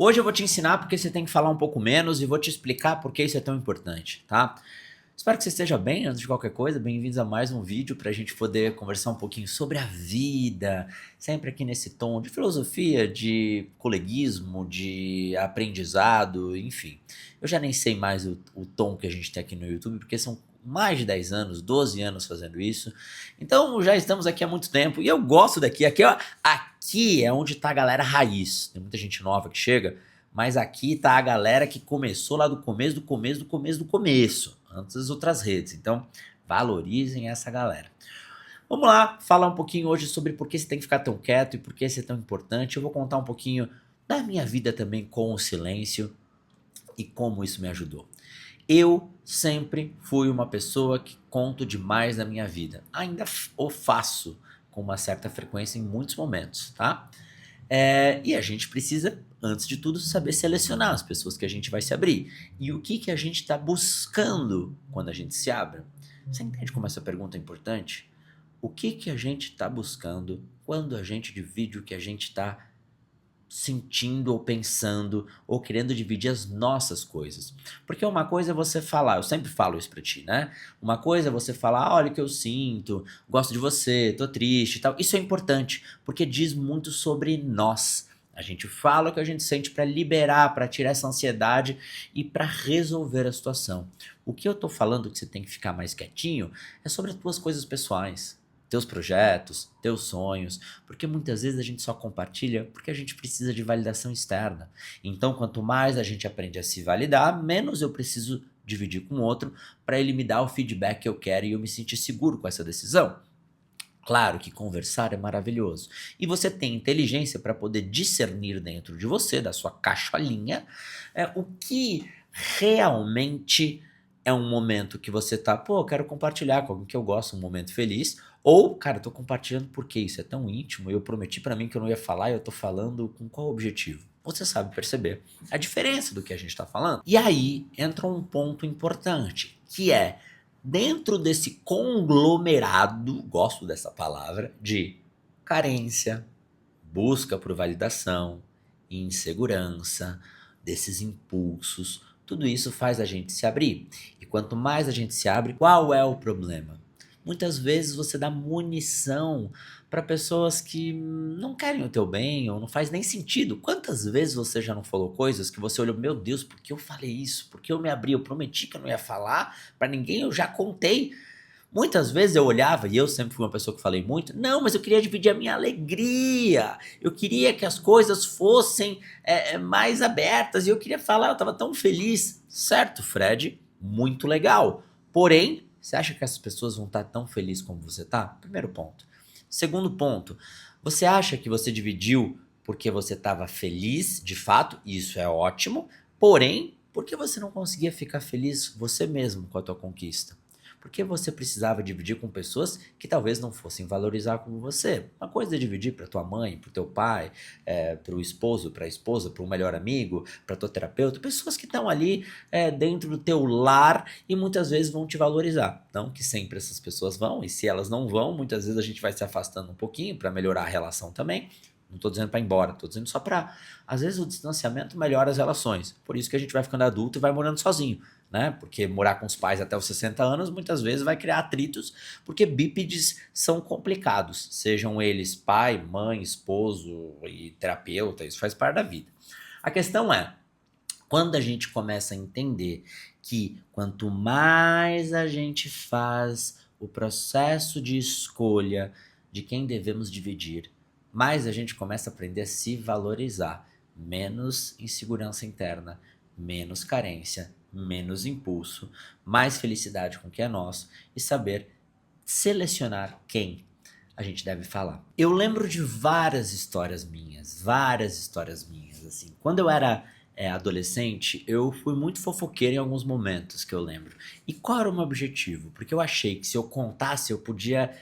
Hoje eu vou te ensinar porque você tem que falar um pouco menos e vou te explicar por que isso é tão importante, tá? Espero que você esteja bem, antes de qualquer coisa, bem-vindos a mais um vídeo para a gente poder conversar um pouquinho sobre a vida, sempre aqui nesse tom de filosofia, de coleguismo, de aprendizado, enfim. Eu já nem sei mais o tom que a gente tem aqui no YouTube, porque são mais de 10 anos, 12 anos fazendo isso, então já estamos aqui há muito tempo e eu gosto daqui, aqui é onde tá a galera raiz, tem muita gente nova que chega, mas aqui tá a galera que começou lá do começo, do começo, antes das outras redes. Então, valorizem essa galera. Vamos lá, falar um pouquinho hoje sobre por que você tem que ficar tão quieto e por que você é tão importante. Eu vou contar um pouquinho da minha vida também com o silêncio e como isso me ajudou. Eu sempre fui uma pessoa que conto demais na minha vida. Ainda o faço com uma certa frequência em muitos momentos, tá? E a gente precisa, antes de tudo, saber selecionar as pessoas que a gente vai se abrir. E o que a gente está buscando quando a gente se abre? Você entende como essa pergunta é importante? O que a gente está buscando quando a gente divide o que a gente está sentindo ou pensando ou querendo dividir as nossas coisas. Porque uma coisa é você falar, eu sempre falo isso pra ti, né? Uma coisa é você falar, olha o que eu sinto, gosto de você, tô triste e tal. Isso é importante, porque diz muito sobre nós. A gente fala o que a gente sente pra liberar, pra tirar essa ansiedade e pra resolver a situação. O que eu tô falando que você tem que ficar mais quietinho é sobre as tuas coisas pessoais, teus projetos, teus sonhos, porque muitas vezes a gente só compartilha porque a gente precisa de validação externa. Então, quanto mais a gente aprende a se validar, menos eu preciso dividir com o outro para ele me dar o feedback que eu quero e eu me sentir seguro com essa decisão. Claro que conversar é maravilhoso. E você tem inteligência para poder discernir dentro de você, da sua cacholinha, o que realmente é um momento que você tá, pô, eu quero compartilhar com alguém que eu gosto, um momento feliz, ou, cara, eu tô compartilhando porque isso é tão íntimo, eu prometi pra mim que eu não ia falar e eu tô falando com qual objetivo? Você sabe perceber a diferença do que a gente tá falando. E aí entra um ponto importante, que é, dentro desse conglomerado, gosto dessa palavra, de carência, busca por validação, insegurança, desses impulsos, tudo isso faz a gente se abrir. E quanto mais a gente se abre, qual é o problema? Muitas vezes você dá munição para pessoas que não querem o teu bem ou não faz nem sentido. Quantas vezes você já não falou coisas que você olhou, meu Deus, por que eu falei isso? Por que eu me abri? Eu prometi que eu não ia falar para ninguém, eu já contei. Muitas vezes eu olhava, e eu sempre fui uma pessoa que falei muito, não, mas eu queria dividir a minha alegria, eu queria que as coisas fossem mais abertas, e eu queria falar, eu estava tão feliz. Certo, Fred, muito legal. Porém, você acha que essas pessoas vão estar tão felizes como você está? Primeiro ponto. Segundo ponto, você acha que você dividiu porque você estava feliz, de fato, e isso é ótimo, porém, porque você não conseguia ficar feliz você mesmo com a tua conquista? Porque você precisava dividir com pessoas que talvez não fossem valorizar como você. Uma coisa é dividir para tua mãe, para o teu pai, para o esposo, para a esposa, para um melhor amigo, para tua terapeuta, pessoas que estão ali dentro do teu lar e muitas vezes vão te valorizar. Não que sempre essas pessoas vão, e se elas não vão, muitas vezes a gente vai se afastando um pouquinho para melhorar a relação também. Não tô dizendo para ir embora, tô dizendo só para, às vezes o distanciamento melhora as relações. Por isso que a gente vai ficando adulto e vai morando sozinho, né? Porque morar com os pais até os 60 anos muitas vezes vai criar atritos, porque bípedes são complicados, sejam eles pai, mãe, esposo e terapeuta, isso faz parte da vida. A questão é, quando a gente começa a entender que quanto mais a gente faz o processo de escolha de quem devemos dividir, mais a gente começa a aprender a se valorizar. Menos insegurança interna, menos carência, menos impulso, mais felicidade com o que é nosso e saber selecionar quem a gente deve falar. Eu lembro de várias histórias minhas, assim. Quando eu era adolescente, eu fui muito fofoqueiro em alguns momentos que eu lembro. E qual era o meu objetivo? Porque eu achei que se eu contasse, eu podia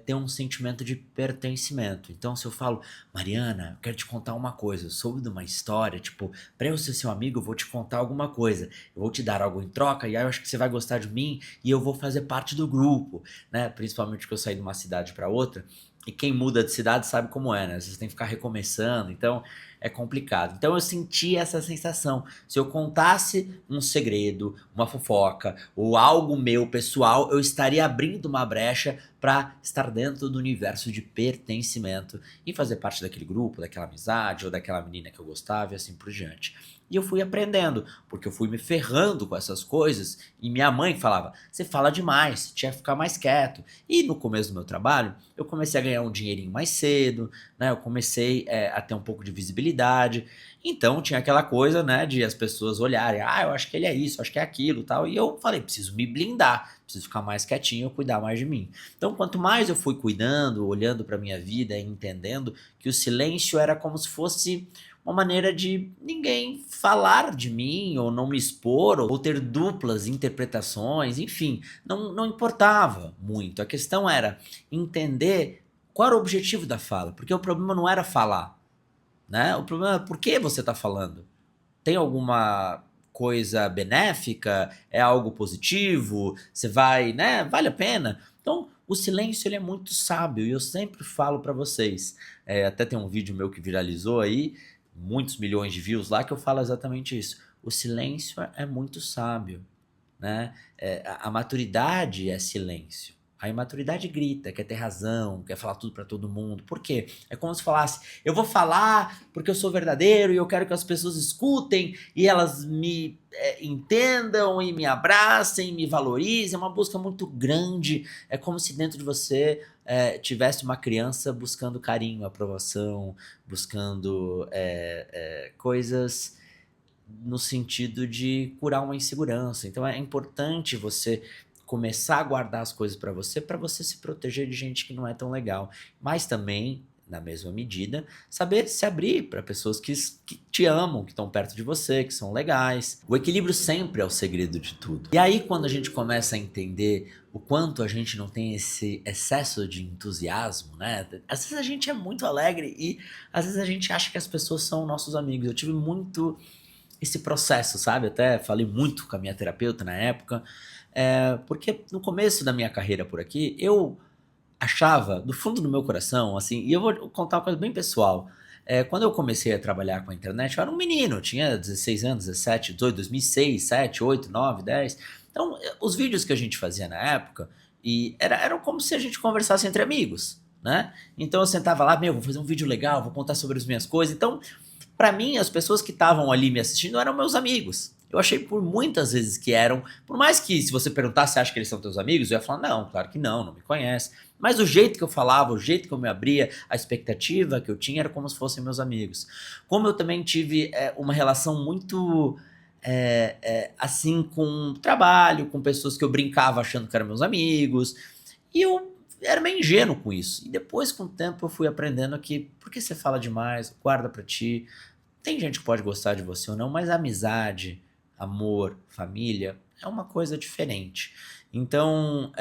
ter um sentimento de pertencimento. Então, se eu falo, Mariana, eu quero te contar uma coisa, eu soube de uma história, tipo, pra eu ser seu amigo, eu vou te contar alguma coisa, eu vou te dar algo em troca, e aí eu acho que você vai gostar de mim, e eu vou fazer parte do grupo, né? Principalmente que eu saí de uma cidade para outra, e quem muda de cidade sabe como é, né? Vocês têm que ficar recomeçando, então é complicado. Então eu senti essa sensação. Se eu contasse um segredo, uma fofoca ou algo meu pessoal, eu estaria abrindo uma brecha para estar dentro do universo de pertencimento e fazer parte daquele grupo, daquela amizade ou daquela menina que eu gostava e assim por diante. E eu fui aprendendo, porque eu fui me ferrando com essas coisas e minha mãe falava, você fala demais, tinha que ficar mais quieto. E no começo do meu trabalho, eu comecei a ganhar um dinheirinho mais cedo, né? Eu comecei a ter um pouco de visibilidade. Então tinha aquela coisa, né, de as pessoas olharem, eu acho que ele é isso, acho que é aquilo, tal. E eu falei, preciso me blindar, preciso ficar mais quietinho, cuidar mais de mim. Então, quanto mais eu fui cuidando, olhando para minha vida e entendendo que o silêncio era como se fosse uma maneira de ninguém falar de mim, ou não me expor, ou ter duplas interpretações, enfim, não importava muito. A questão era entender qual era o objetivo da fala, porque o problema não era falar, né? O problema é por que você está falando. Tem alguma coisa benéfica? É algo positivo? Você vai, né? Vale a pena? Então, o silêncio ele é muito sábio e eu sempre falo para vocês. Até tem um vídeo meu que viralizou aí, muitos milhões de views lá, que eu falo exatamente isso. O silêncio é muito sábio, né? A maturidade é silêncio. A imaturidade grita, quer ter razão, quer falar tudo pra todo mundo. Por quê? É como se falasse, eu vou falar porque eu sou verdadeiro e eu quero que as pessoas escutem e elas me entendam e me abracem, me valorizem. É uma busca muito grande. É como se dentro de você tivesse uma criança buscando carinho, aprovação, buscando coisas no sentido de curar uma insegurança. Então é importante você começar a guardar as coisas para você se proteger de gente que não é tão legal, mas também, na mesma medida, saber se abrir para pessoas que te amam, que estão perto de você, que são legais. O equilíbrio sempre é o segredo de tudo. E aí quando a gente começa a entender o quanto a gente não tem esse excesso de entusiasmo, né? Às vezes a gente é muito alegre e às vezes a gente acha que as pessoas são nossos amigos. Eu tive muito esse processo, sabe? Até falei muito com a minha terapeuta na época, porque no começo da minha carreira por aqui, eu achava, do fundo do meu coração, assim, e eu vou contar uma coisa bem pessoal. Quando eu comecei a trabalhar com a internet, eu era um menino, tinha 16 anos, 17, 18, 2006, 7, 8, 9, 10. Então, os vídeos que a gente fazia na época, eram como se a gente conversasse entre amigos, né? Então eu sentava lá, vou fazer um vídeo legal, vou contar sobre as minhas coisas. Então, para mim, as pessoas que estavam ali me assistindo eram meus amigos. Eu achei por muitas vezes que eram, por mais que se você perguntasse se acha que eles são teus amigos, eu ia falar, não, claro que não me conhece. Mas o jeito que eu falava, o jeito que eu me abria, a expectativa que eu tinha era como se fossem meus amigos. Como eu também tive uma relação muito assim com trabalho, com pessoas que eu brincava achando que eram meus amigos, e eu era meio ingênuo com isso. E depois, com o tempo, eu fui aprendendo que, por que você fala demais, guarda pra ti. Tem gente que pode gostar de você ou não, mas amizade, amor, família é uma coisa diferente. Então,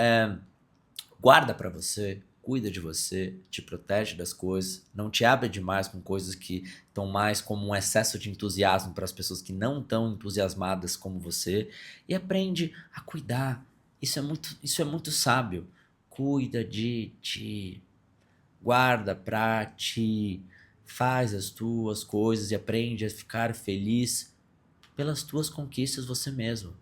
guarda pra você, cuida de você, te protege das coisas, não te abre demais com coisas que estão mais como um excesso de entusiasmo para as pessoas que não estão entusiasmadas como você e aprende a cuidar. Isso é muito sábio. Cuida de ti, guarda pra ti, faz as tuas coisas e aprende a ficar feliz pelas tuas conquistas você mesmo.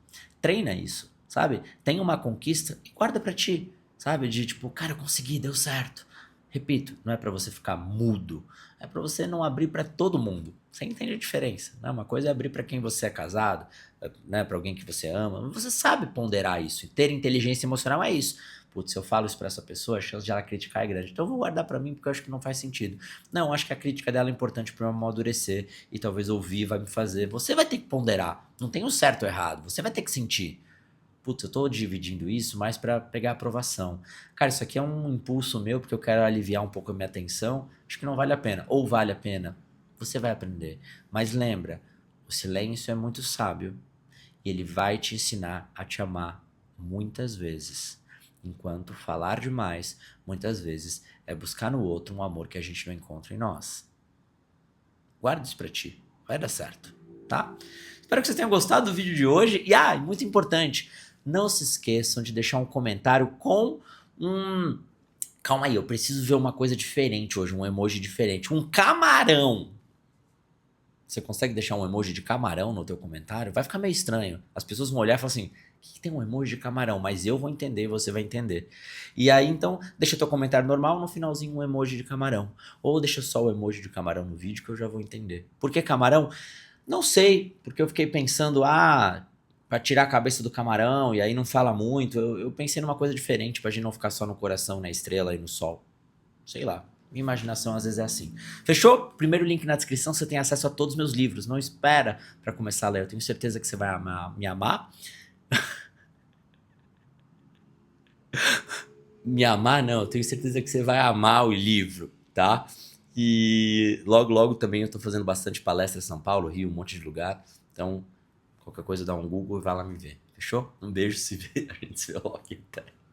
Treina isso, sabe? Tem uma conquista e guarda pra ti, sabe? De tipo, cara, eu consegui, deu certo. Repito, não é pra você ficar mudo, é pra você não abrir pra todo mundo. Você entende a diferença, né? Uma coisa é abrir pra quem você é casado, né? Pra alguém que você ama. Você sabe ponderar isso e ter inteligência emocional é isso. Putz, se eu falo isso pra essa pessoa, a chance de ela criticar é grande. Então eu vou guardar pra mim porque eu acho que não faz sentido. Não, eu acho que a crítica dela é importante pra eu amadurecer e talvez ouvir vai me fazer. Você vai ter que ponderar. Não tem um certo ou errado. Você vai ter que sentir. Putz, eu tô dividindo isso mais pra pegar aprovação. Cara, isso aqui é um impulso meu porque eu quero aliviar um pouco a minha atenção. Acho que não vale a pena. Ou vale a pena. Você vai aprender. Mas lembra, o silêncio é muito sábio e ele vai te ensinar a te amar muitas vezes. Enquanto falar demais, muitas vezes, é buscar no outro um amor que a gente não encontra em nós. Guarda isso pra ti. Vai dar certo, tá? Espero que vocês tenham gostado do vídeo de hoje. E, muito importante, não se esqueçam de deixar um comentário com um... Calma aí, eu preciso ver uma coisa diferente hoje, um emoji diferente. Um camarão. você consegue deixar um emoji de camarão no teu comentário? Vai ficar meio estranho. As pessoas vão olhar e falar assim, que tem um emoji de camarão? Mas eu vou entender e você vai entender. E aí, então, deixa teu comentário normal, no finalzinho um emoji de camarão. Ou deixa só o emoji de camarão no vídeo que eu já vou entender. Por que camarão? Não sei, porque eu fiquei pensando, pra tirar a cabeça do camarão, e aí não fala muito. Eu pensei numa coisa diferente, pra gente não ficar só no coração, na estrela e no sol. Sei lá. Minha imaginação às vezes é assim. Fechou? Primeiro link na descrição, você tem acesso a todos os meus livros. Não espera pra começar a ler. Eu tenho certeza que você vai me amar. Me amar, não. Eu tenho certeza que você vai amar o livro, tá? E logo, logo também eu tô fazendo bastante palestra em São Paulo, Rio, um monte de lugar. Então, qualquer coisa dá um Google e vai lá me ver. Fechou? Um beijo, se vê. A gente se vê logo. Até.